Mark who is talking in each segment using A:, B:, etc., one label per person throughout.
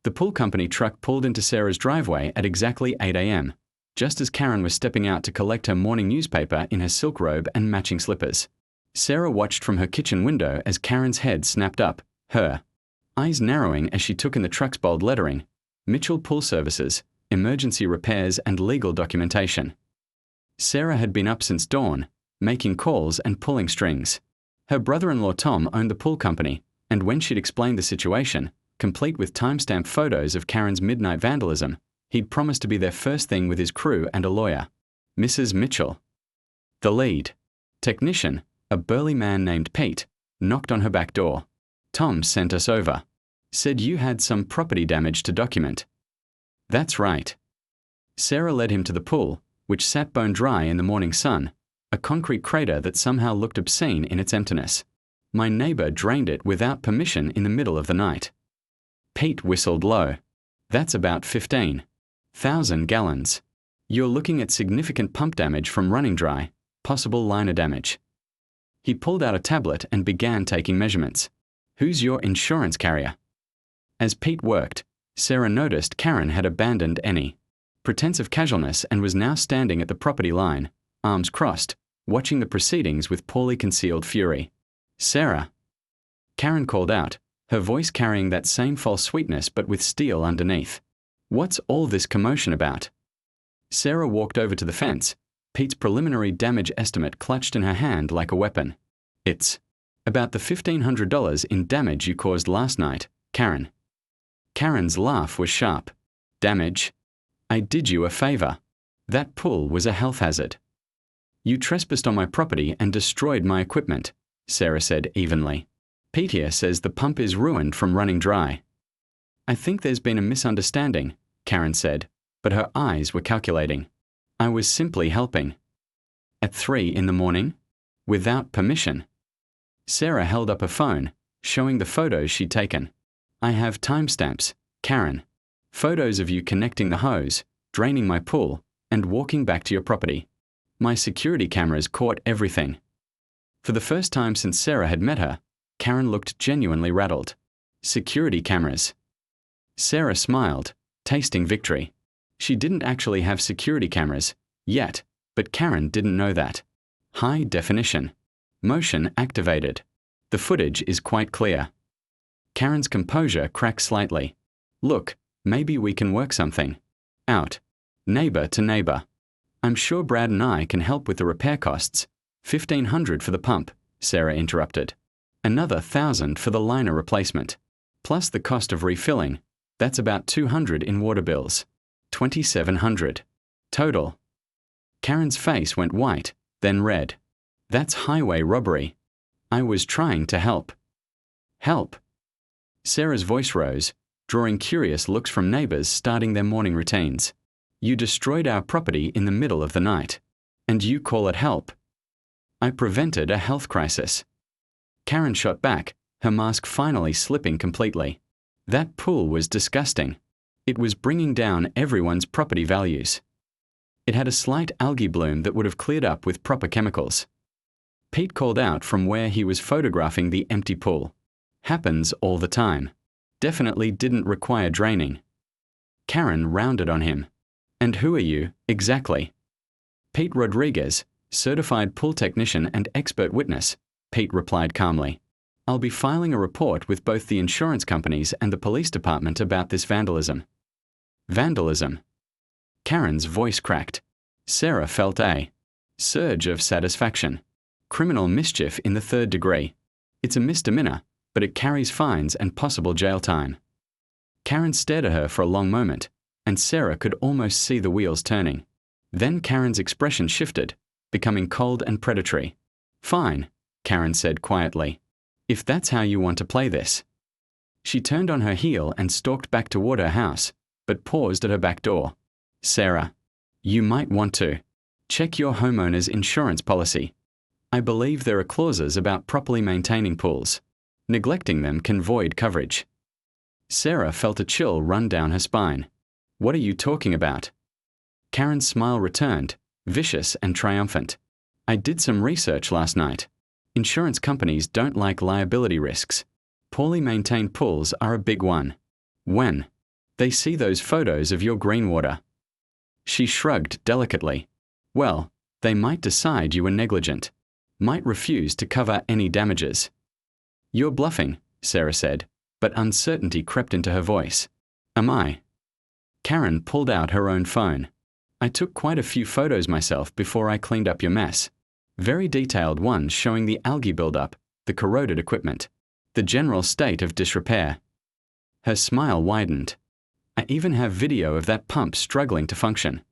A: The pool company truck pulled into Sarah's driveway at exactly 8 a.m., just as Karen was stepping out to collect her morning newspaper in her silk robe and matching slippers. Sarah watched from her kitchen window as Karen's head snapped up, her eyes narrowing as she took in the truck's bold lettering: Mitchell Pool Services, Emergency Repairs and Legal Documentation. Sarah had been up since dawn, making calls and pulling strings. Her brother-in-law Tom owned the pool company, and when she'd explained the situation, complete with timestamp photos of Karen's midnight vandalism, he'd promised to be there first thing with his crew and a lawyer. Mrs. Mitchell. The lead technician, a burly man named Pete, knocked on her back door. Tom sent us over. Said you had some property damage to document. That's right. Sarah led him to the pool, which sat bone dry in the morning sun, a concrete crater that somehow looked obscene in its emptiness. My neighbor drained it without permission in the middle of the night. Pete whistled low. That's about 15,000 gallons. You're looking at significant pump damage from running dry, possible liner damage. He pulled out a tablet and began taking measurements. Who's your insurance carrier? As Pete worked, Sarah noticed Karen had abandoned any pretense of casualness and was now standing at the property line, arms crossed, watching the proceedings with poorly concealed fury. Sarah. Karen called out, her voice carrying that same false sweetness but with steel underneath. What's all this commotion about? Sarah walked over to the fence, Pete's preliminary damage estimate clutched in her hand like a weapon. It's about the $1,500 in damage you caused last night, Karen. Karen's laugh was sharp. Damage? I did you a favor. That pool was a health hazard. You trespassed on my property and destroyed my equipment, Sarah said evenly. Pete here says the pump is ruined from running dry. I think there's been a misunderstanding, Karen said, but her eyes were calculating. I was simply helping. At 3 in the morning? Without permission. Sarah held up her phone, showing the photos she'd taken. I have timestamps, Karen. Photos of you connecting the hose, draining my pool, and walking back to your property. My security cameras caught everything. For the first time since Sarah had met her, Karen looked genuinely rattled. Security cameras. Sarah smiled, tasting victory. She didn't actually have security cameras, yet, but Karen didn't know that. High definition. Motion activated. The footage is quite clear. Karen's composure cracked slightly. Look, maybe we can work something out. Neighbor to neighbor. I'm sure Brad and I can help with the repair costs. $1,500 for the pump, Sarah interrupted. Another $1,000 for the liner replacement. Plus the cost of refilling. That's about $200 in water bills. $2,700. Total. Karen's face went white, then red. That's highway robbery. I was trying to help. Help. Sarah's voice rose, drawing curious looks from neighbors starting their morning routines. You destroyed our property in the middle of the night. And you call it help. I prevented a health crisis. Karen shot back, her mask finally slipping completely. That pool was disgusting. It was bringing down everyone's property values. It had a slight algae bloom that would have cleared up with proper chemicals. Pete called out from where he was photographing the empty pool. Happens all the time. Definitely didn't require draining. Karen rounded on him. And who are you, exactly? Pete Rodriguez, certified pool technician and expert witness, Pete replied calmly. I'll be filing a report with both the insurance companies and the police department about this vandalism. Vandalism. Karen's voice cracked. Sarah felt a surge of satisfaction. Criminal mischief in the 3rd degree. It's a misdemeanor, but it carries fines and possible jail time. Karen stared at her for a long moment, and Sarah could almost see the wheels turning. Then Karen's expression shifted, becoming cold and predatory. Fine, Karen said quietly. If that's how you want to play this. She turned on her heel and stalked back toward her house, but paused at her back door. Sarah, you might want to check your homeowner's insurance policy. I believe there are clauses about properly maintaining pools. Neglecting them can void coverage. Sarah felt a chill run down her spine. What are you talking about? Karen's smile returned, vicious and triumphant. I did some research last night. Insurance companies don't like liability risks. Poorly maintained pools are a big one. When They see those photos of your green water. She shrugged delicately. Well, they might decide you were negligent, might refuse to cover any damages. You're bluffing, Sarah said, but uncertainty crept into her voice. Am I? Karen pulled out her own phone. I took quite a few photos myself before I cleaned up your mess. Very detailed ones showing the algae buildup, the corroded equipment, the general state of disrepair. Her smile widened. I even have video of that pump struggling to function.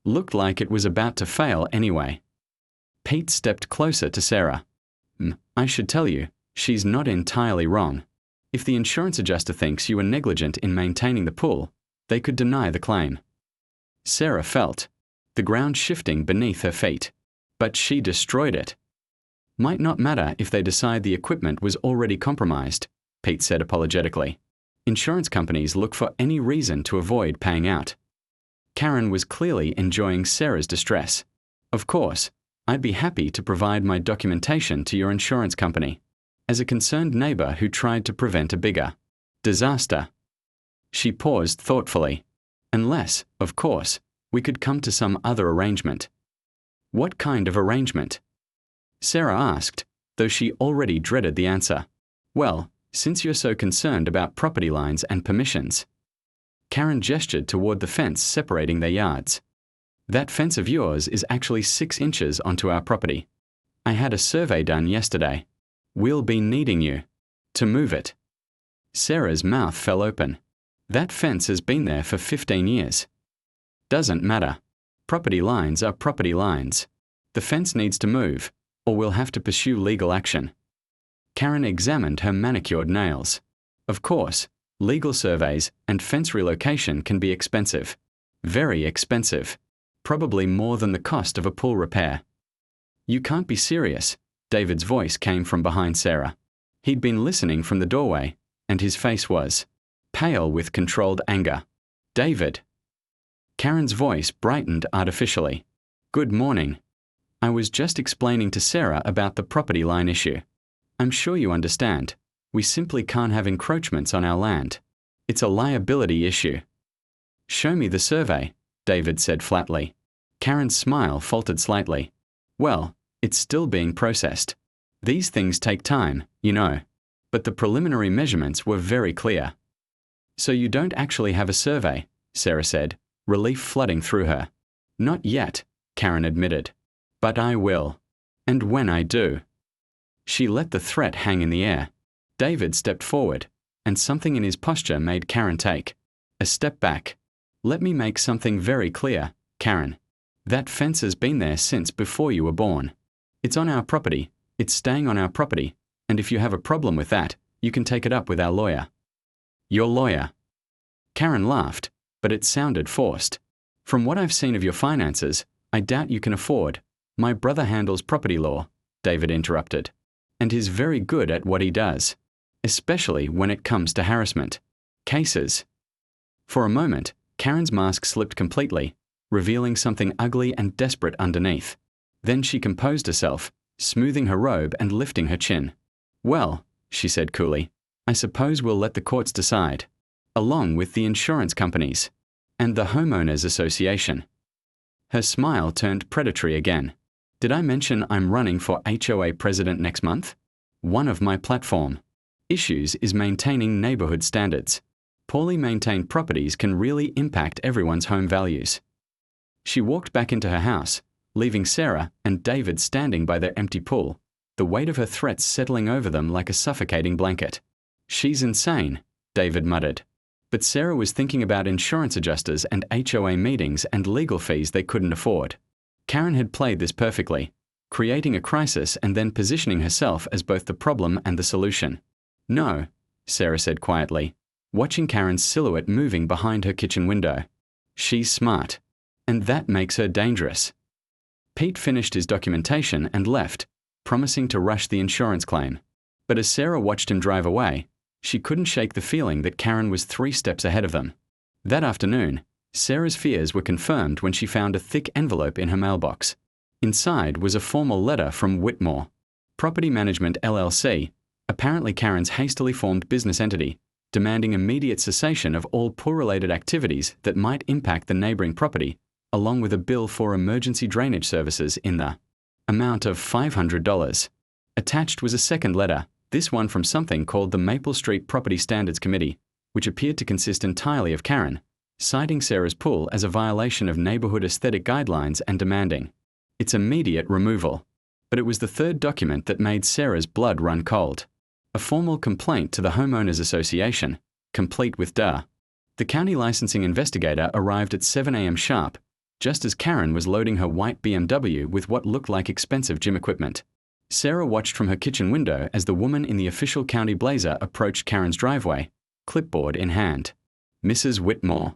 A: Looked like it was about to fail anyway. Pete stepped closer to Sarah. I should tell you, she's not entirely wrong. If the insurance adjuster thinks you were negligent in maintaining the pool, they could deny the claim. Sarah felt the ground shifting beneath her feet. But she destroyed it. Might not matter if they decide the equipment was already compromised, Pete said apologetically. Insurance companies look for any reason to avoid paying out. Karen was clearly enjoying Sarah's distress. Of course, I'd be happy to provide my documentation to your insurance company, as a concerned neighbor who tried to prevent a bigger disaster. She paused thoughtfully. Unless, of course, we could come to some other arrangement. What kind of arrangement? Sarah asked, though she already dreaded the answer. Well, since you're so concerned about property lines and permissions. Karen gestured toward the fence separating their yards. That fence of yours is actually 6 inches onto our property. I had a survey done yesterday. We'll be needing you to move it. Sarah's mouth fell open. That fence has been there for 15 years. Doesn't matter. Property lines are property lines. The fence needs to move, or we'll have to pursue legal action. Karen examined her manicured nails. Of course, legal surveys and fence relocation can be expensive. Very expensive. Probably more than the cost of a pool repair. You can't be serious, David's voice came from behind Sarah. He'd been listening from the doorway, and his face was pale with controlled anger. David. Karen's voice brightened artificially. Good morning. I was just explaining to Sarah about the property line issue. I'm sure you understand. We simply can't have encroachments on our land. It's a liability issue. Show me the survey, David said flatly. Karen's smile faltered slightly. Well, it's still being processed. These things take time, you know. But the preliminary measurements were very clear. So you don't actually have a survey, Sarah said, relief flooding through her. Not yet, Karen admitted. But I will. And when I do. She let the threat hang in the air. David stepped forward, and something in his posture made Karen take a step back. Let me make something very clear, Karen. That fence has been there since before you were born. It's on our property, it's staying on our property, and if you have a problem with that, you can take it up with our lawyer. Your lawyer. Karen laughed, but it sounded forced. From what I've seen of your finances, I doubt you can afford. My brother handles property law, David interrupted, and he's very good at what he does, especially when it comes to harassment cases. For a moment, Karen's mask slipped completely, revealing something ugly and desperate underneath. Then she composed herself, smoothing her robe and lifting her chin. Well, she said coolly, I suppose we'll let the courts decide, along with the insurance companies and the homeowners association. Her smile turned predatory again. Did I mention I'm running for HOA president next month? One of my platform issues is maintaining neighborhood standards. Poorly maintained properties can really impact everyone's home values. She walked back into her house, leaving Sarah and David standing by their empty pool, the weight of her threats settling over them like a suffocating blanket. She's insane, David muttered. But Sarah was thinking about insurance adjusters and HOA meetings and legal fees they couldn't afford. Karen had played this perfectly, creating a crisis and then positioning herself as both the problem and the solution. No, Sarah said quietly, watching Karen's silhouette moving behind her kitchen window. She's smart. And that makes her dangerous. Pete finished his documentation and left, promising to rush the insurance claim. But as Sarah watched him drive away, she couldn't shake the feeling that Karen was 3 steps ahead of them. That afternoon, Sarah's fears were confirmed when she found a thick envelope in her mailbox. Inside was a formal letter from Whitmore Property Management LLC, apparently Karen's hastily formed business entity, demanding immediate cessation of all pool-related activities that might impact the neighboring property, along with a bill for emergency drainage services in the amount of $500. Attached was a second letter, this one from something called the Maple Street Property Standards Committee, which appeared to consist entirely of Karen, citing Sarah's pool as a violation of neighborhood aesthetic guidelines and demanding its immediate removal. But it was the third document that made Sarah's blood run cold. A formal complaint to the Homeowners Association, complete with "duh." The county licensing investigator arrived at 7 a.m. sharp, just as Karen was loading her white BMW with what looked like expensive gym equipment. Sarah watched from her kitchen window as the woman in the official county blazer approached Karen's driveway, clipboard in hand. "Mrs. Whitmore.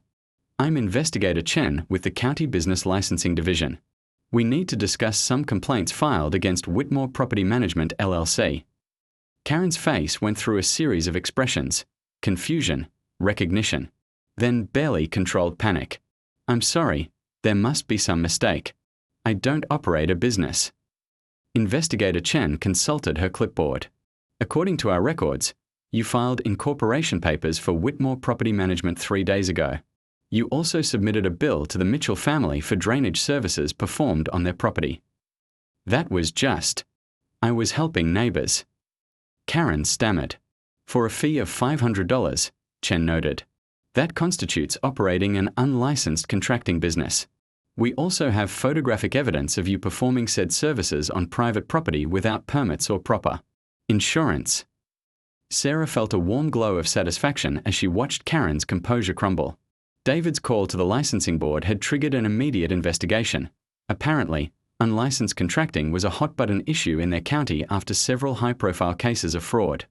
A: I'm Investigator Chen with the County Business Licensing Division. We need to discuss some complaints filed against Whitmore Property Management LLC." Karen's face went through a series of expressions: confusion, recognition, then barely controlled panic. "I'm sorry, there must be some mistake. I don't operate a business." Investigator Chen consulted her clipboard. "According to our records, you filed incorporation papers for Whitmore Property Management 3 days ago. You also submitted a bill to the Mitchell family for drainage services performed on their property." "That was just. I was helping neighbors." Karen stammered. "For a fee of $500, Chen noted. That constitutes operating an unlicensed contracting business. We also have photographic evidence of you performing said services on private property without permits or proper insurance." Sarah felt a warm glow of satisfaction as she watched Karen's composure crumble. David's call to the licensing board had triggered an immediate investigation. Apparently, unlicensed contracting was a hot-button issue in their county after several high-profile cases of fraud.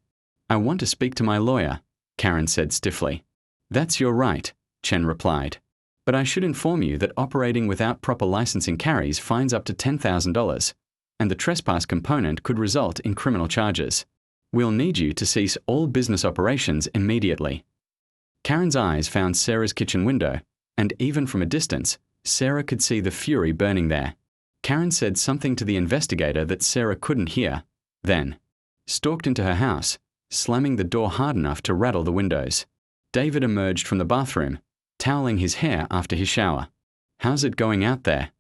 A: "I want to speak to my lawyer," Karen said stiffly. "That's your right," Chen replied. "But I should inform you that operating without proper licensing carries fines up to $10,000, and the trespass component could result in criminal charges. We'll need you to cease all business operations immediately." Karen's eyes found Sarah's kitchen window, and even from a distance, Sarah could see the fury burning there. Karen said something to the investigator that Sarah couldn't hear, then stalked into her house, slamming the door hard enough to rattle the windows. David emerged from the bathroom, toweling his hair after his shower. "How's it going out there?"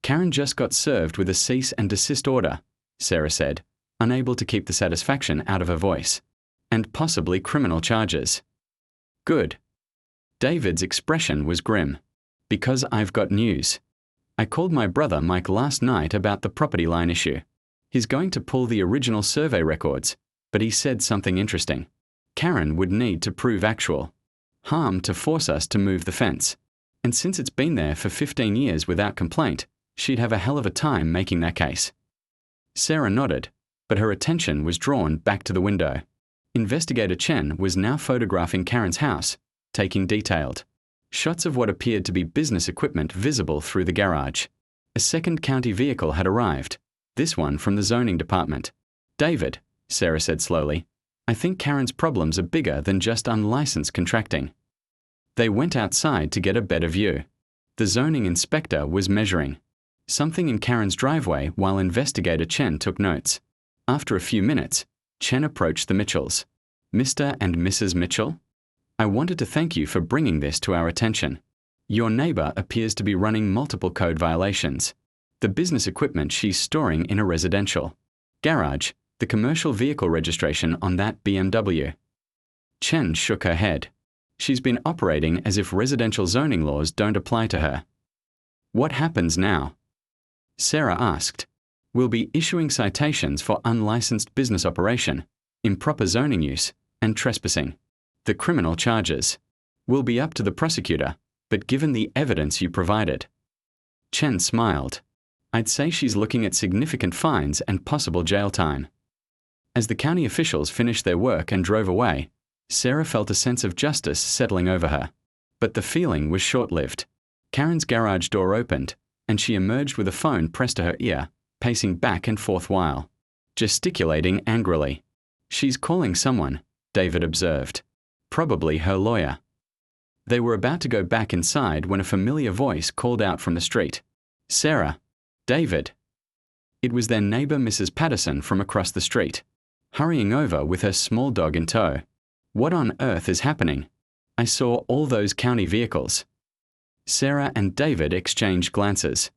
A: "Karen just got served with a cease and desist order," Sarah said, unable to keep the satisfaction out of her voice. "And possibly criminal charges." "Good." David's expression was grim. "Because I've got news. I called my brother Mike last night about the property line issue. He's going to pull the original survey records, but he said something interesting. Karen would need to prove actual harm to force us to move the fence. And since it's been there for 15 years without complaint, she'd have a hell of a time making that case." Sarah nodded, but her attention was drawn back to the window. Investigator Chen was now photographing Karen's house, taking detailed shots of what appeared to be business equipment visible through the garage. A second county vehicle had arrived, this one from the zoning department. "David," Sarah said slowly, "I think Karen's problems are bigger than just unlicensed contracting." They went outside to get a better view. The zoning inspector was measuring something in Karen's driveway while Investigator Chen took notes. After a few minutes, Chen approached the Mitchells. "Mr. and Mrs. Mitchell? I wanted to thank you for bringing this to our attention. Your neighbor appears to be running multiple code violations. The business equipment she's storing in a residential garage, the commercial vehicle registration on that BMW." Chen shook her head. "She's been operating as if residential zoning laws don't apply to her." "What happens now?" Sarah asked. "We'll be issuing citations for unlicensed business operation, improper zoning use, and trespassing. The criminal charges will be up to the prosecutor, but given the evidence you provided." Chen smiled. "I'd say she's looking at significant fines and possible jail time." As the county officials finished their work and drove away, Sarah felt a sense of justice settling over her. But the feeling was short-lived. Karen's garage door opened, and she emerged with a phone pressed to her ear, pacing back and forth while gesticulating angrily. "She's calling someone," David observed. "Probably her lawyer." They were about to go back inside when a familiar voice called out from the street. "Sarah! David!" It was their neighbor Mrs. Patterson from across the street, hurrying over with her small dog in tow. What on earth is happening? I saw all those county vehicles. Sarah and David exchanged glances.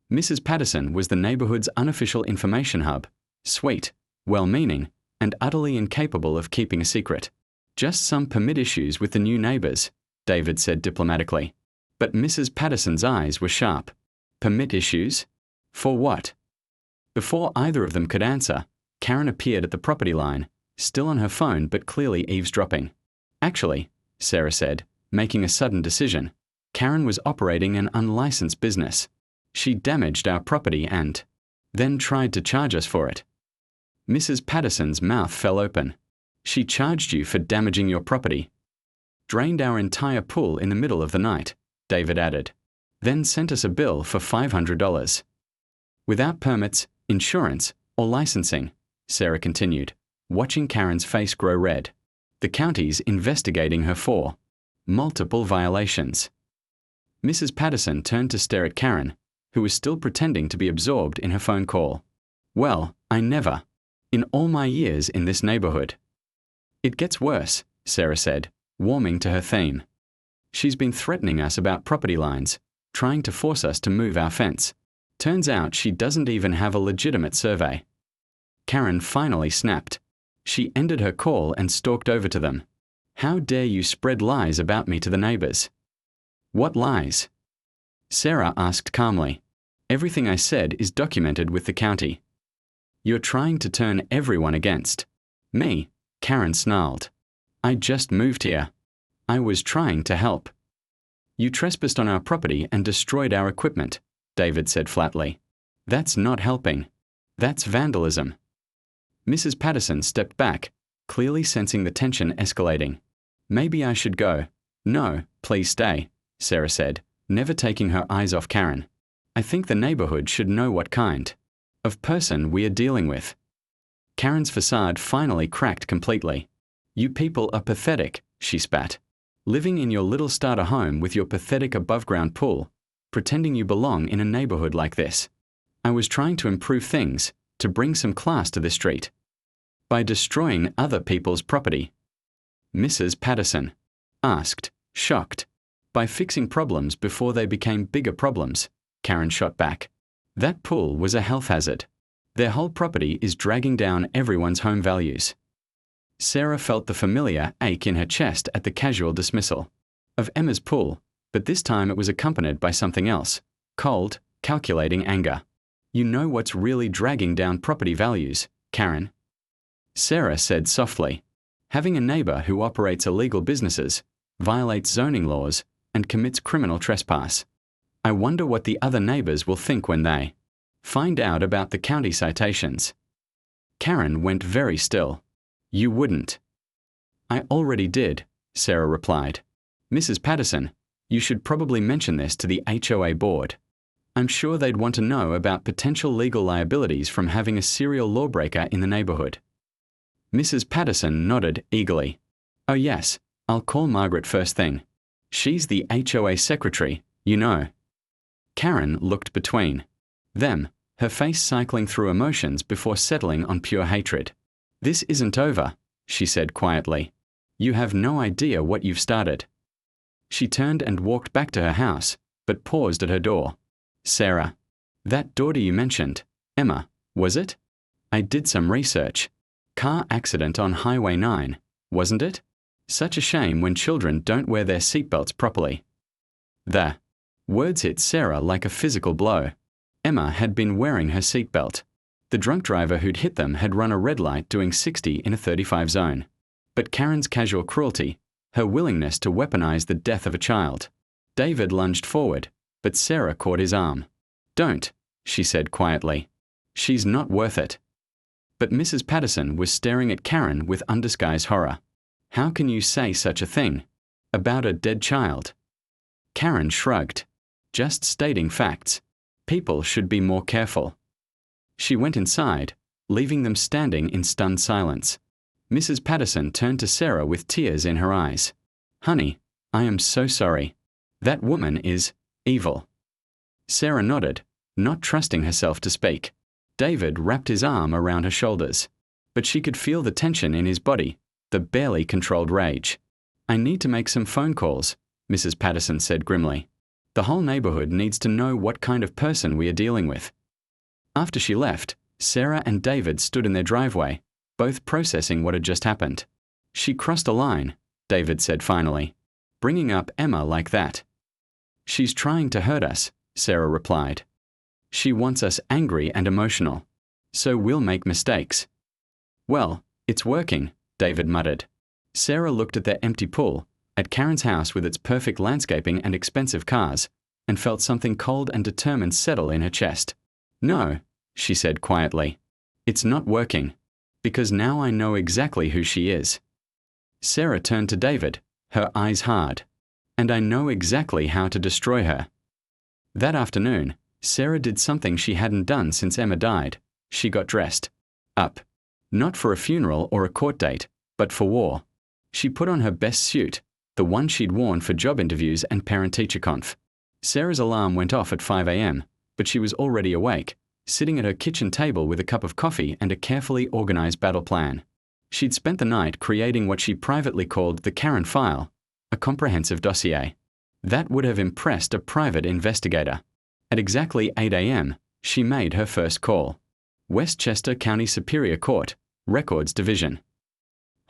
A: Mrs. Patterson was the neighborhood's unofficial information hub, sweet, well-meaning, and utterly incapable of keeping a secret. Just some permit issues with the new neighbors, David said diplomatically. But Mrs. Patterson's eyes were sharp. Permit issues? For what? Before either of them could answer, Karen appeared at the property line, still on her phone but clearly eavesdropping. Actually, Sarah said, making a sudden decision, Karen was operating an unlicensed business. She damaged our property and then tried to charge us for it. Mrs. Patterson's mouth fell open. She charged you for damaging your property. Drained our entire pool in the middle of the night, David added. Then sent us a bill for $500. Without permits, insurance, or licensing, Sarah continued, watching Karen's face grow red. The county's investigating her for multiple violations. Mrs. Patterson turned to stare at Karen, who was still pretending to be absorbed in her phone call. Well, I never. In all my years in this neighborhood. It gets worse, Sarah said, warming to her theme. She's been threatening us about property lines, trying to force us to move our fence. Turns out she doesn't even have a legitimate survey. Karen finally snapped. She ended her call and stalked over to them. How dare you spread lies about me to the neighbors? What lies? Sarah asked calmly. Everything I said is documented with the county. You're trying to turn everyone against me, Karen snarled. I just moved here. I was trying to help. You trespassed on our property and destroyed our equipment, David said flatly. That's not helping. That's vandalism. Mrs. Patterson stepped back, clearly sensing the tension escalating. Maybe I should go. No, please stay, Sarah said, never taking her eyes off Karen. I think the neighborhood should know what kind of person we are dealing with. Karen's facade finally cracked completely. You people are pathetic, she spat. Living in your little starter home with your pathetic above-ground pool, pretending you belong in a neighborhood like this. I was trying to improve things, to bring some class to the street. By destroying other people's property. Mrs. Patterson asked, shocked. By fixing problems before they became bigger problems, Karen shot back. That pool was a health hazard. Their whole property is dragging down everyone's home values. Sarah felt the familiar ache in her chest at the casual dismissal of Emma's pool, but this time it was accompanied by something else, cold, calculating anger. You know what's really dragging down property values, Karen? Sarah said softly. Having a neighbor who operates illegal businesses, violates zoning laws, and commits criminal trespass. I wonder what the other neighbors will think when they find out about the county citations. Karen went very still. You wouldn't. I already did, Sarah replied. Mrs. Patterson, you should probably mention this to the HOA board. I'm sure they'd want to know about potential legal liabilities from having a serial lawbreaker in the neighborhood. Mrs. Patterson nodded eagerly. Oh yes, I'll call Margaret first thing. She's the HOA secretary, you know. Karen looked between them, her face cycling through emotions before settling on pure hatred. This isn't over, she said quietly. You have no idea what you've started. She turned and walked back to her house, but paused at her door. Sarah. That daughter you mentioned, Emma, was it? I did some research. Car accident on Highway 9, wasn't it? Such a shame when children don't wear their seatbelts properly. The words hit Sarah like a physical blow. Emma had been wearing her seatbelt. The drunk driver who'd hit them had run a red light doing 60 in a 35 zone. But Karen's casual cruelty, her willingness to weaponize the death of a child. David lunged forward, but Sarah caught his arm. Don't, she said quietly. She's not worth it. But Mrs. Patterson was staring at Karen with undisguised horror. How can you say such a thing? About a dead child? Karen shrugged. Just stating facts. People should be more careful. She went inside, leaving them standing in stunned silence. Mrs. Patterson turned to Sarah with tears in her eyes. Honey, I am so sorry. That woman is evil. Sarah nodded, not trusting herself to speak. David wrapped his arm around her shoulders, but she could feel the tension in his body, the the barely controlled rage. "I need to make some phone calls," Mrs. Patterson said grimly. "The whole neighborhood needs to know what kind of person we are dealing with." After she left, Sarah and David stood in their driveway, both processing what had just happened. "She crossed a line," David said finally, "bringing up Emma like that." "She's trying to hurt us," Sarah replied. "She wants us angry and emotional. So we'll make mistakes." "Well, it's working," David muttered. Sarah looked at their empty pool, at Karen's house with its perfect landscaping and expensive cars, and felt something cold and determined settle in her chest. "No," she said quietly. "It's not working, because now I know exactly who she is." Sarah turned to David, her eyes hard. "And I know exactly how to destroy her." That afternoon, Sarah did something she hadn't done since Emma died. She got dressed up. Not for a funeral or a court date, but for war. She put on her best suit, the one she'd worn for job interviews and parent-teacher conf. Sarah's alarm went off at 5 a.m., but she was already awake, sitting at her kitchen table with a cup of coffee and a carefully organized battle plan. She'd spent the night creating what she privately called the Karen file, a comprehensive dossier. That would have impressed a private investigator. At exactly 8 a.m., she made her first call. Westchester County Superior Court, Records Division.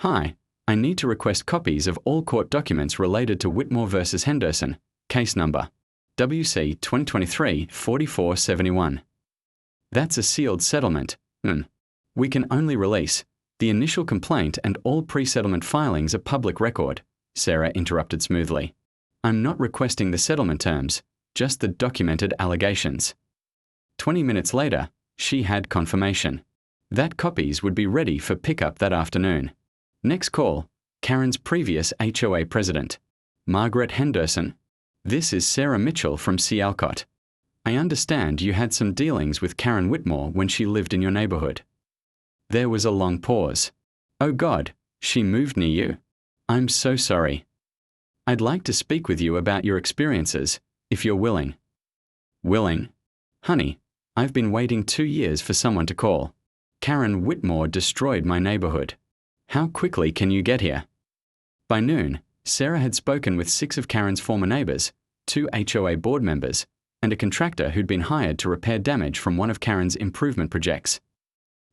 A: "Hi, I need to request copies of all court documents related to Whitmore v. Henderson, case number WC 2023-4471. "That's a sealed settlement. We can only release. The initial complaint and all pre-settlement filings are public record," Sarah interrupted smoothly. "I'm not requesting the settlement terms, just the documented allegations." 20 minutes later, she had confirmation that copies would be ready for pickup that afternoon. Next call, Karen's previous HOA president, Margaret Henderson. "This is Sarah Mitchell from C. Alcott. I understand you had some dealings with Karen Whitmore when she lived in your neighborhood." There was a long pause. "Oh God, she moved near you? I'm so sorry. I'd like to speak with you about your experiences, if you're willing." "Willing? Honey, I've been waiting 2 years for someone to call. Karen Whitmore destroyed my neighborhood. How quickly can you get here?" By noon, Sarah had spoken with 6 of Karen's former neighbors, 2 HOA board members, and a contractor who'd been hired to repair damage from one of Karen's improvement projects.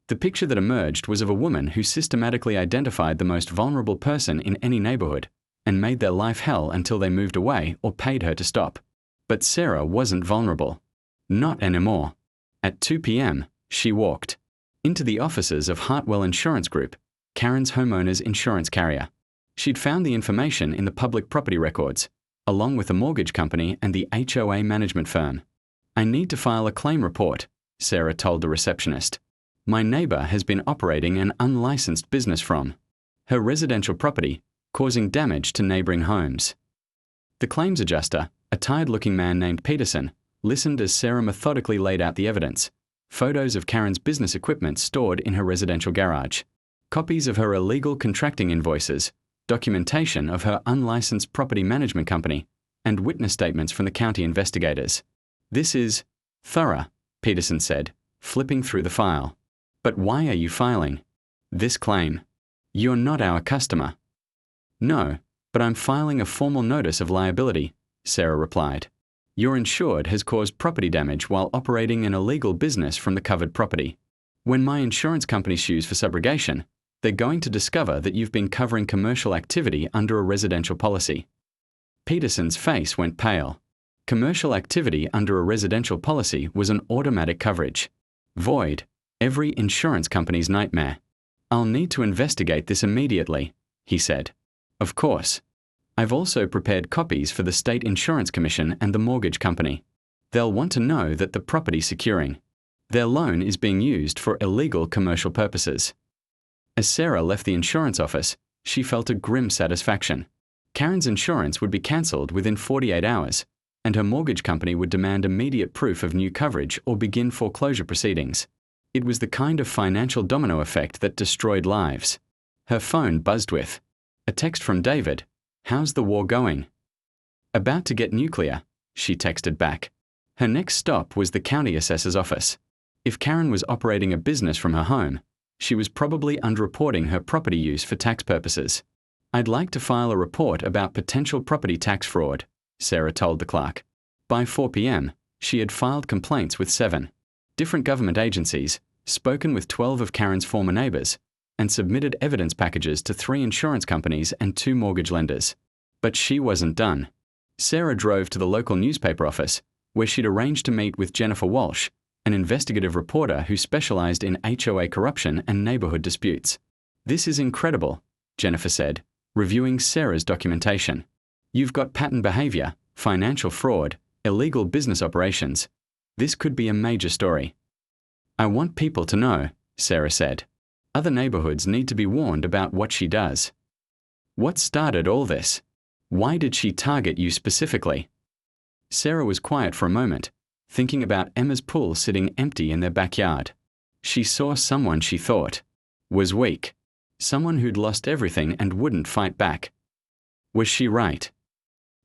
A: The picture that emerged was of a woman who systematically identified the most vulnerable person in any neighborhood and made their life hell until they moved away or paid her to stop. But Sarah wasn't vulnerable. Not anymore. At 2 p.m., she walked into the offices of Hartwell Insurance Group, Karen's homeowners insurance carrier. She'd found the information in the public property records, along with the mortgage company and the HOA management firm. "I need to file a claim report," Sarah told the receptionist. "My neighbor has been operating an unlicensed business from her residential property, causing damage to neighboring homes." The claims adjuster, a tired-looking man named Peterson, listened as Sarah methodically laid out the evidence: photos of Karen's business equipment stored in her residential garage, copies of her illegal contracting invoices, documentation of her unlicensed property management company, and witness statements from the county investigators. "This is thorough," Peterson said, flipping through the file. "But why are you filing this claim? You're not our customer." "No, but I'm filing a formal notice of liability," Sarah replied. "Your insured has caused property damage while operating an illegal business from the covered property. When my insurance company sues for subrogation, they're going to discover that you've been covering commercial activity under a residential policy." Peterson's face went pale. Commercial activity under a residential policy was an automatic coverage. Void. Every insurance company's nightmare. "I'll need to investigate this immediately," he said. "Of course. I've also prepared copies for the State Insurance Commission and the mortgage company. They'll want to know that the property securing their loan is being used for illegal commercial purposes." As Sarah left the insurance office, she felt a grim satisfaction. Karen's insurance would be cancelled within 48 hours, and her mortgage company would demand immediate proof of new coverage or begin foreclosure proceedings. It was the kind of financial domino effect that destroyed lives. Her phone buzzed with a text from David. "How's the war going?" "About to get nuclear," she texted back. Her next stop was the county assessor's office. If Karen was operating a business from her home, She was probably underreporting her property use for tax purposes. "I'd like to file a report about potential property tax fraud," Sarah told the clerk. By 4 p.m., she had filed complaints with 7 different government agencies, spoken with 12 of Karen's former neighbors, and submitted evidence packages to 3 insurance companies and 2 mortgage lenders. But she wasn't done. Sarah drove to the local newspaper office, where she'd arranged to meet with Jennifer Walsh, an investigative reporter who specialized in HOA corruption and neighborhood disputes. "This is incredible," Jennifer said, reviewing Sarah's documentation. "You've got pattern behavior, financial fraud, illegal business operations. This could be a major story." "I want people to know," Sarah said. "Other neighborhoods need to be warned about what she does." "What started all this? Why did she target you specifically?" Sarah was quiet for a moment, thinking about Emma's pool sitting empty in their backyard. She saw someone she thought was weak, someone who'd lost everything and wouldn't fight back. Was she right?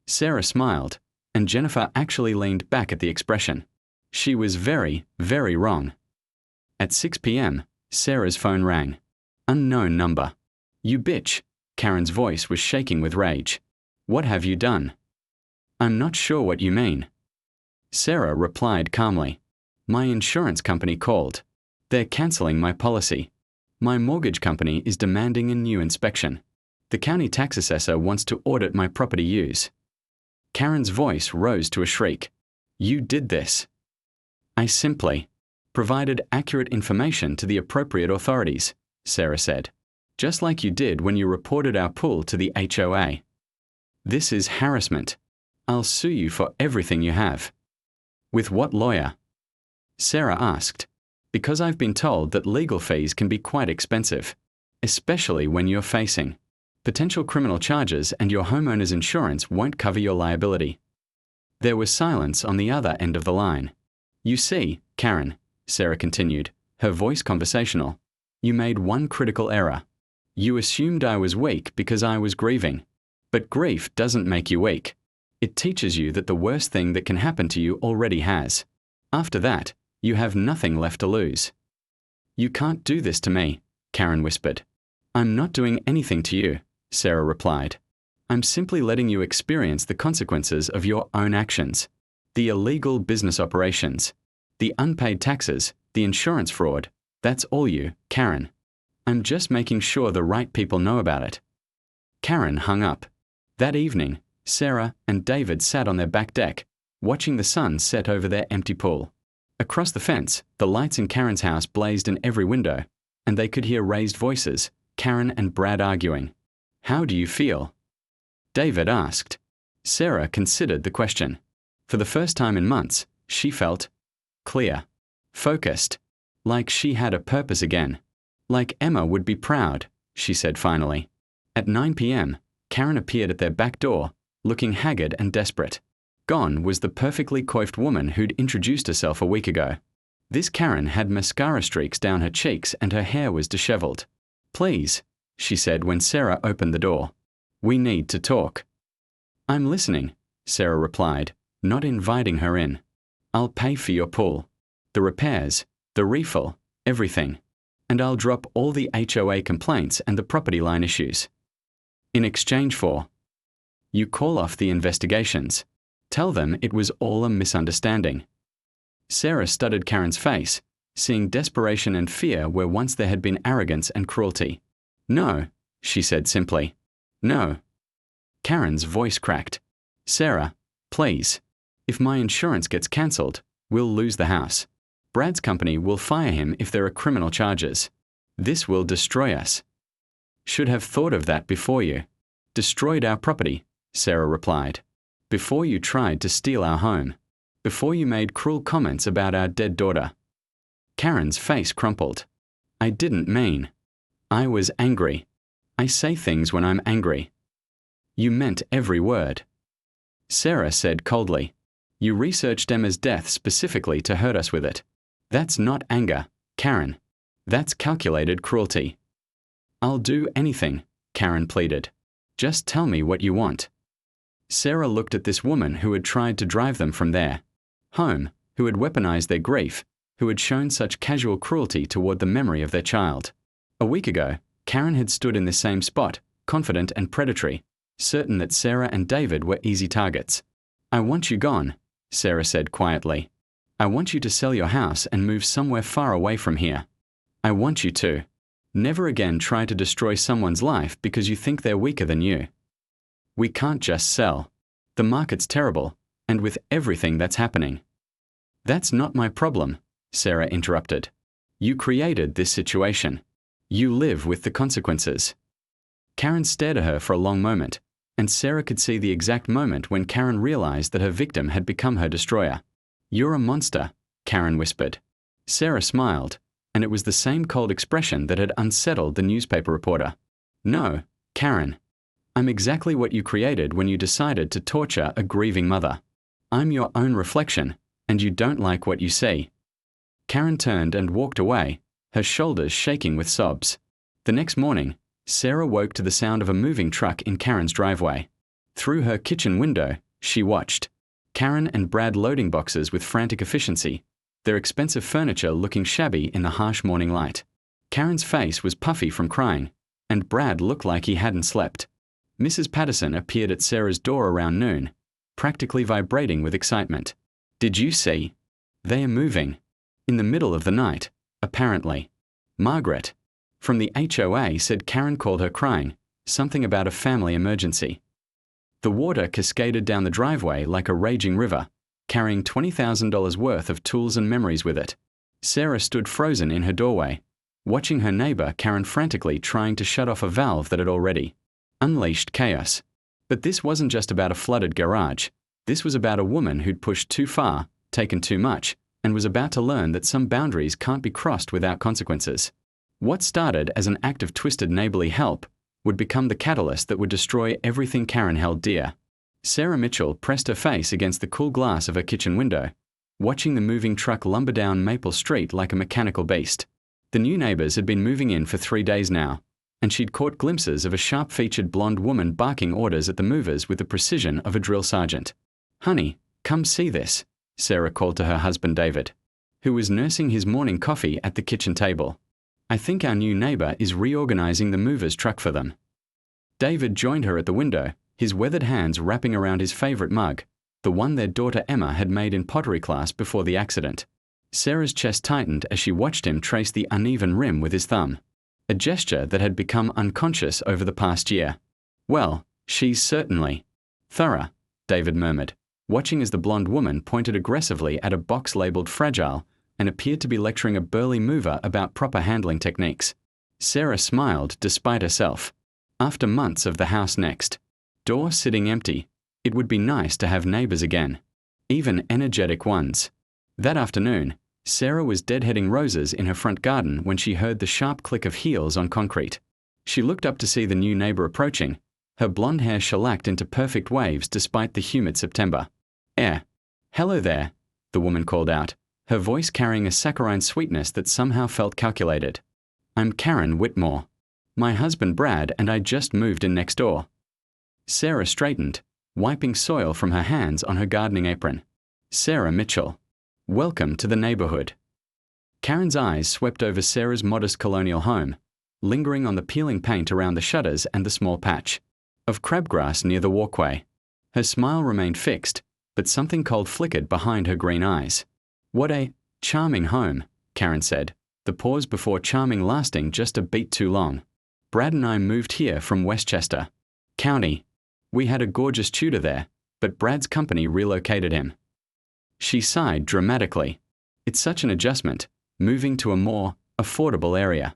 A: Sarah smiled, and Jennifer actually leaned back at the expression. She was very, very wrong. At 6 p.m., Sarah's phone rang. Unknown number. "You bitch." Karen's voice was shaking with rage. "What have you done?" "I'm not sure what you mean." Sarah replied calmly. "My insurance company called. They're canceling my policy. My mortgage company is demanding a new inspection. The county tax assessor wants to audit my property use." Karen's voice rose to a shriek. "You did this." "I simply provided accurate information to the appropriate authorities," Sarah said. "Just like you did when you reported our pool to the HOA. This is harassment. I'll sue you for everything you have." "With what lawyer?" Sarah asked. "Because I've been told that legal fees can be quite expensive, especially when you're facing potential criminal charges and your homeowner's insurance won't cover your liability." There was silence on the other end of the line. "You see, Karen," Sarah continued, her voice conversational, "you made one critical error. You assumed I was weak because I was grieving. But grief doesn't make you weak. It teaches you that the worst thing that can happen to you already has. After that, you have nothing left to lose." "You can't do this to me," Karen whispered. "I'm not doing anything to you," Sarah replied. "I'm simply letting you experience the consequences of your own actions. The illegal business operations, the unpaid taxes, the insurance fraud. That's all you, Karen. I'm just making sure the right people know about it." Karen hung up. That evening, Sarah and David sat on their back deck, watching the sun set over their empty pool. Across the fence, the lights in Karen's house blazed in every window, and they could hear raised voices, Karen and Brad arguing. "How do you feel?" David asked. Sarah considered the question. For the first time in months, she felt clear, focused, like she had a purpose again. "Like Emma would be proud," she said finally. At 9 p.m., Karen appeared at their back door, looking haggard and desperate. Gone was the perfectly coiffed woman who'd introduced herself a week ago. This Karen had mascara streaks down her cheeks and her hair was disheveled. "Please," she said when Sarah opened the door. "We need to talk." "I'm listening," Sarah replied, not inviting her in. "I'll pay for your pool. The repairs, the refill, everything. And I'll drop all the HOA complaints and the property line issues. In exchange for, you call off the investigations. Tell them it was all a misunderstanding." Sarah studied Karen's face, seeing desperation and fear where once there had been arrogance and cruelty. "No," she said simply. "No." Karen's voice cracked. "Sarah, please. If my insurance gets cancelled, we'll lose the house. Brad's company will fire him if there are criminal charges. This will destroy us." "Should have thought of that before you destroyed our property," Sarah replied. "Before you tried to steal our home. Before you made cruel comments about our dead daughter." Karen's face crumpled. "I didn't mean. I was angry. I say things when I'm angry." "You meant every word." Sarah said coldly. "You researched Emma's death specifically to hurt us with it. That's not anger, Karen. That's calculated cruelty." "I'll do anything," Karen pleaded. "Just tell me what you want." Sarah looked at this woman who had tried to drive them from their home, who had weaponized their grief, who had shown such casual cruelty toward the memory of their child. A week ago, Karen had stood in the same spot, confident and predatory, certain that Sarah and David were easy targets. "I want you gone," Sarah said quietly. "I want you to sell your house and move somewhere far away from here. I want you to never again try to destroy someone's life because you think they're weaker than you. We can't just sell. The market's terrible, and with everything that's happening." "That's not my problem," Sarah interrupted. "You created this situation. You live with the consequences." Karen stared at her for a long moment, and Sarah could see the exact moment when Karen realized that her victim had become her destroyer. "You're a monster," Karen whispered. Sarah smiled, and it was the same cold expression that had unsettled the newspaper reporter. "No, Karen. I'm exactly what you created when you decided to torture a grieving mother. I'm your own reflection, and you don't like what you see." Karen turned and walked away, her shoulders shaking with sobs. The next morning, Sarah woke to the sound of a moving truck in Karen's driveway. Through her kitchen window, she watched Karen and Brad loading boxes with frantic efficiency, their expensive furniture looking shabby in the harsh morning light. Karen's face was puffy from crying, and Brad looked like he hadn't slept. Mrs. Patterson appeared at Sarah's door around noon, practically vibrating with excitement. "Did you see? They are moving. In the middle of the night, apparently. Margaret from the HOA said Karen called her crying, something about a family emergency." The water cascaded down the driveway like a raging river, carrying $20,000 worth of tools and memories with it. Sarah stood frozen in her doorway, watching her neighbor Karen frantically trying to shut off a valve that had already unleashed chaos. But this wasn't just about a flooded garage. This was about a woman who'd pushed too far, taken too much, and was about to learn that some boundaries can't be crossed without consequences. What started as an act of twisted neighborly help would become the catalyst that would destroy everything Karen held dear. Sarah Mitchell pressed her face against the cool glass of her kitchen window, watching the moving truck lumber down Maple Street like a mechanical beast. The new neighbors had been moving in for 3 days now, and she'd caught glimpses of a sharp-featured blonde woman barking orders at the movers with the precision of a drill sergeant. "Honey, come see this," Sarah called to her husband David, who was nursing his morning coffee at the kitchen table. "I think our new neighbor is reorganizing the movers' truck for them." David joined her at the window, his weathered hands wrapping around his favorite mug, the one their daughter Emma had made in pottery class before the accident. Sarah's chest tightened as she watched him trace the uneven rim with his thumb, a gesture that had become unconscious over the past year. "Well, she's certainly thorough," David murmured, watching as the blonde woman pointed aggressively at a box labeled fragile and appeared to be lecturing a burly mover about proper handling techniques. Sarah smiled despite herself. After months of the house next door sitting empty, it would be nice to have neighbors again, even energetic ones. That afternoon, Sarah was deadheading roses in her front garden when she heard the sharp click of heels on concrete. She looked up to see the new neighbor approaching, her blonde hair shellacked into perfect waves despite the humid September. Hello there," the woman called out, her voice carrying a saccharine sweetness that somehow felt calculated. "I'm Karen Whitmore. My husband Brad and I just moved in next door." Sarah straightened, wiping soil from her hands on her gardening apron. "Sarah Mitchell. Welcome to the neighborhood." Karen's eyes swept over Sarah's modest colonial home, lingering on the peeling paint around the shutters and the small patch of crabgrass near the walkway. Her smile remained fixed, but something cold flickered behind her green eyes. "What a charming home," Karen said, the pause before charming lasting just a beat too long. "Brad and I moved here from Westchester County. We had a gorgeous tutor there, but Brad's company relocated him." She sighed dramatically. It's such an adjustment, moving to a more affordable area.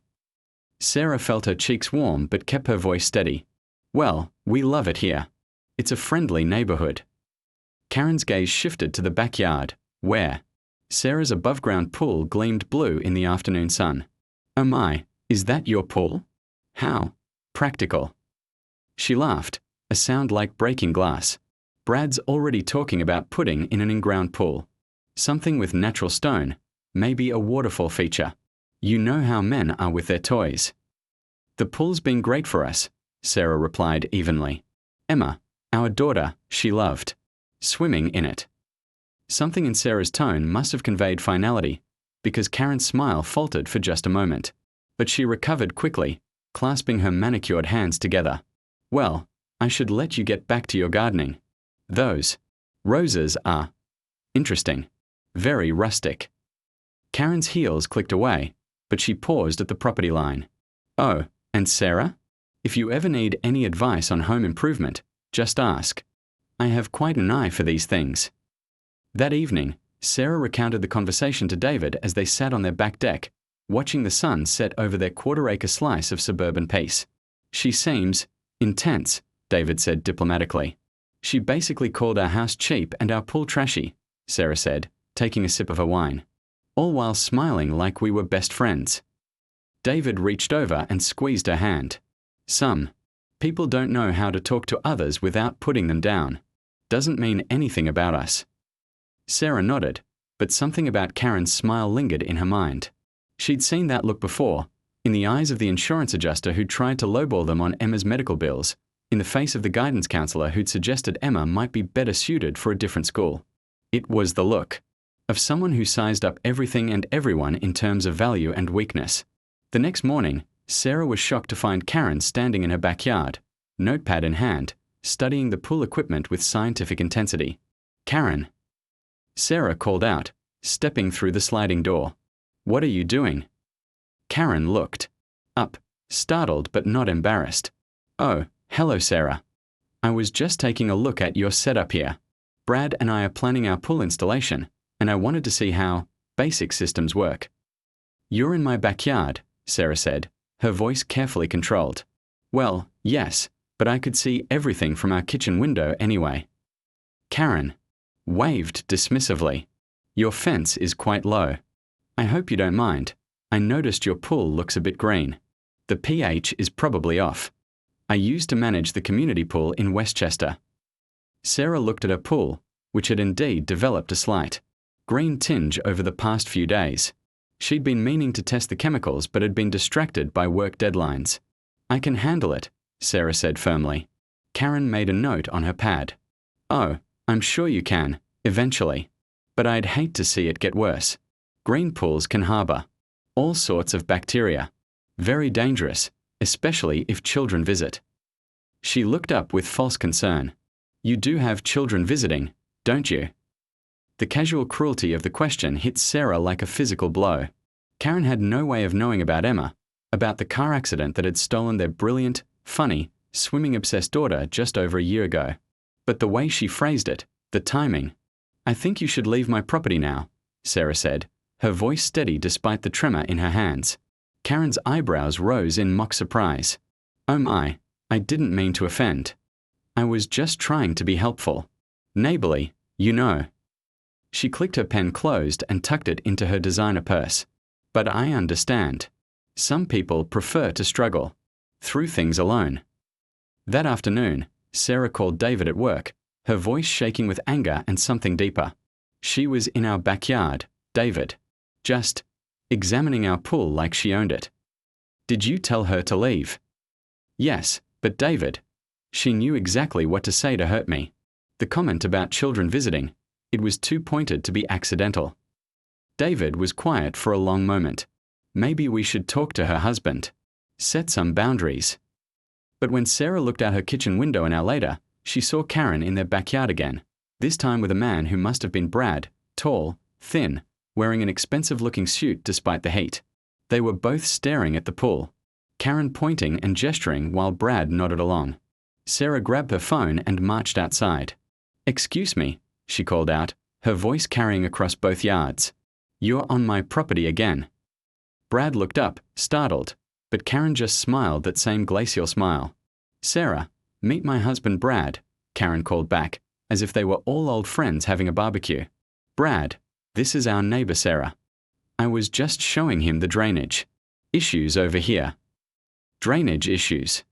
A: Sarah felt her cheeks warm but kept her voice steady. "Well, we love it here. It's a friendly neighborhood." Karen's gaze shifted to the backyard, where Sarah's above-ground pool gleamed blue in the afternoon sun. "Oh my, is that your pool? How practical." She laughed, a sound like breaking glass. "Brad's already talking about putting in an in-ground pool. Something with natural stone, maybe a waterfall feature. You know how men are with their toys." "The pool's been great for us," Sarah replied evenly. "Emma, our daughter, she loved swimming in it." Something in Sarah's tone must have conveyed finality, because Karen's smile faltered for just a moment. but she recovered quickly, clasping her manicured hands together. Well, I should let you get back to your gardening. Those roses are interesting, very rustic. Karen's heels clicked away, but she paused at the property line. Oh, and Sarah? If you ever need any advice on home improvement, just ask. I have quite an eye for these things. That evening, Sarah recounted the conversation to David as they sat on their back deck, watching the sun set over their quarter-acre slice of suburban peace. She seems intense, David said diplomatically. She basically called our house cheap and our pool trashy, Sarah said, taking a sip of her wine, all while smiling like we were best friends. David reached over and squeezed her hand. Some people don't know how to talk to others without putting them down. Doesn't mean anything about us. Sarah nodded, but something about Karen's smile lingered in her mind. She'd seen that look before, in the eyes of the insurance adjuster who'd tried to lowball them on Emma's medical bills, in the face of the guidance counselor who'd suggested Emma might be better suited for a different school. It was the look of someone who sized up everything and everyone in terms of value and weakness. The next morning, Sarah was shocked to find Karen standing in her backyard, notepad in hand, studying the pool equipment with scientific intensity. Karen, Sarah called out, stepping through the sliding door. What are you doing? Karen looked up, startled but not embarrassed. Oh, hello Sarah. I was just taking a look at your setup here. Brad and I are planning our pool installation, and I wanted to see how basic systems work. You're in my backyard, Sarah said, her voice carefully controlled. Well, yes, but I could see everything from our kitchen window anyway. Karen waved dismissively. Your fence is quite low. I hope you don't mind. I noticed your pool looks a bit green. The pH is probably off. I used to manage the community pool in Westchester. Sarah looked at her pool, which had indeed developed a slight green tinge over the past few days. She'd been meaning to test the chemicals but had been distracted by work deadlines. I can handle it, Sarah said firmly. Karen made a note on her pad. Oh, I'm sure you can, eventually. But I'd hate to see it get worse. Green pools can harbor all sorts of bacteria. Very dangerous, especially if children visit. She looked up with false concern. You do have children visiting, don't you? The casual cruelty of the question hit Sarah like a physical blow. Karen had no way of knowing about Emma, about the car accident that had stolen their brilliant, funny, swimming-obsessed daughter just over a year ago. But the way she phrased it, the timing. I think you should leave my property now, Sarah said, her voice steady despite the tremor in her hands. Karen's eyebrows rose in mock surprise. Oh my, I didn't mean to offend. I was just trying to be helpful. Neighborly, you know. She clicked her pen closed and tucked it into her designer purse. But I understand. Some people prefer to struggle through things alone. That afternoon, Sarah called David at work, her voice shaking with anger and something deeper. She was in our backyard, David, just examining our pool like she owned it. Did you tell her to leave? Yes, but David. She knew exactly what to say to hurt me. The comment about children visiting, it was too pointed to be accidental. David was quiet for a long moment. Maybe we should talk to her husband. Set some boundaries. But when Sarah looked out her kitchen window an hour later, she saw Karen in their backyard again, this time with a man who must have been Brad, tall, thin, wearing an expensive-looking suit despite the heat. They were both staring at the pool, Karen pointing and gesturing while Brad nodded along. Sarah grabbed her phone and marched outside. Excuse me, she called out, her voice carrying across both yards. You're on my property again. Brad looked up, startled, but Karen just smiled that same glacial smile. Sarah, meet my husband Brad, Karen called back, as if they were all old friends having a barbecue. Brad, this is our neighbor Sarah. I was just showing him the drainage issues over here. Drainage issues.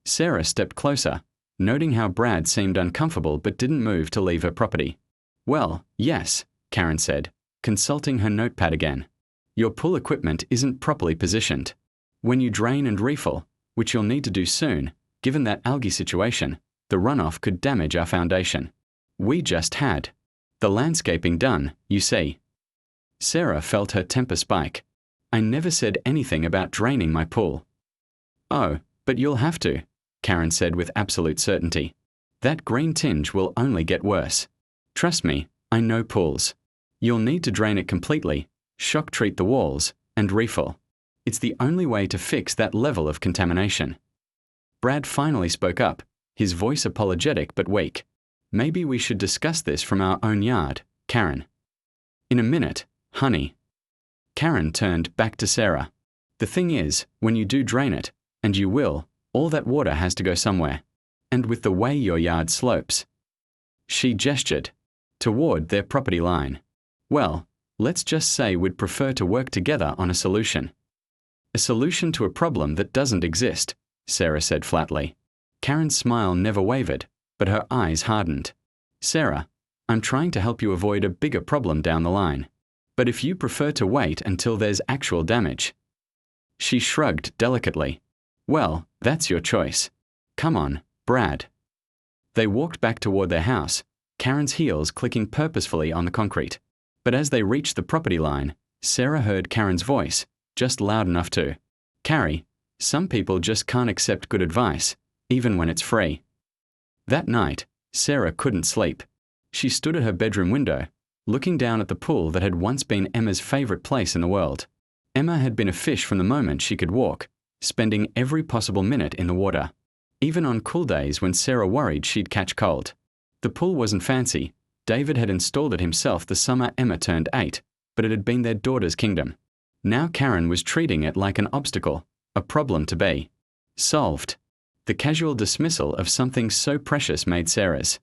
A: Sarah stepped closer, noting how Brad seemed uncomfortable but didn't move to leave her property. Well, yes, Karen said, consulting her notepad again. Your pool equipment isn't properly positioned. When you drain and refill, which you'll need to do soon, given that algae situation, the runoff could damage our foundation. We just had the landscaping done, you see. Sarah felt her temper spike. I never said anything about draining my pool. Oh, but you'll have to, Karen said with absolute certainty. That green tinge will only get worse. Trust me, I know pools. You'll need to drain it completely, shock treat the walls, and refill. It's the only way to fix that level of contamination. Brad finally spoke up, his voice apologetic but weak. Maybe we should discuss this from our own yard, Karen. In a minute, honey. Karen turned back to Sarah. The thing is, when you do drain it, and you will, all that water has to go somewhere. And with the way your yard slopes. She gestured toward their property line. Well, let's just say we'd prefer to work together on a solution. A solution to a problem that doesn't exist, Sarah said flatly. Karen's smile never wavered, but her eyes hardened. Sarah, I'm trying to help you avoid a bigger problem down the line. But if you prefer to wait until there's actual damage. She shrugged delicately. Well, that's your choice. Come on, Brad. They walked back toward their house, Karen's heels clicking purposefully on the concrete. But as they reached the property line, Sarah heard Karen's voice, just loud enough to. Carrie, some people just can't accept good advice, even when it's free. That night, Sarah couldn't sleep. She stood at her bedroom window, looking down at the pool that had once been Emma's favorite place in the world. Emma had been a fish from the moment she could walk, spending every possible minute in the water. Even on cool days when Sarah worried she'd catch cold. The pool wasn't fancy. David had installed it himself the summer Emma turned 8, but it had been their daughter's kingdom. Now Karen was treating it like an obstacle, a problem to be solved. The casual dismissal of something so precious made Sarah's